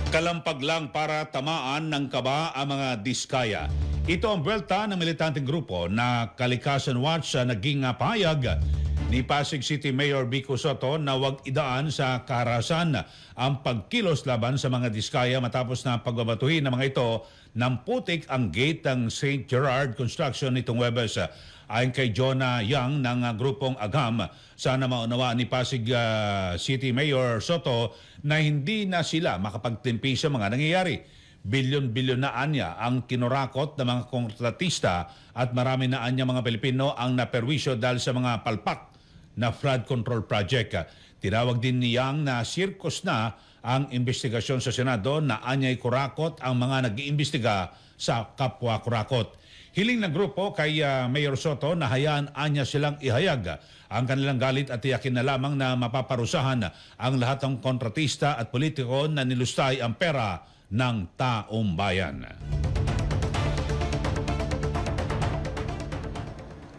Kalampag lang para tamaan ng kaba ang mga diskaya. Ito ang buwelta ng militanteng grupo na Kalikasan Watch sa naging pahayag ni Pasig City Mayor Vico Sotto na huwag idaan sa karahasan ang pagkilos laban sa mga diskaya matapos na pagbabatuhin ng mga ito ng putik ang gate ng St. Gerard Construction nitong Huwebes. Ayon kay Jonah Yang ng grupong Agam, sana maunawaan ni Pasig City Mayor Sotto na hindi na sila makapagtimpi sa mga nangyayari. Bilyon-bilyon na anya ang kinurakot ng mga kontratista at marami na anya mga Pilipino ang naperwisyo dahil sa mga palpak na flood control project. Tinawag din ni Yang na sirkus na ang investigasyon sa Senado na anya'y kurakot ang mga nag-iimbestiga sa kapwa kurakot. Hiling ng grupo kay Mayor Sotto na hayaan anya silang ihayag ang kanilang galit at tiyakin na lamang na mapaparusahan ang lahat ng kontratista at politiko na nilustay ang pera ng taong bayan.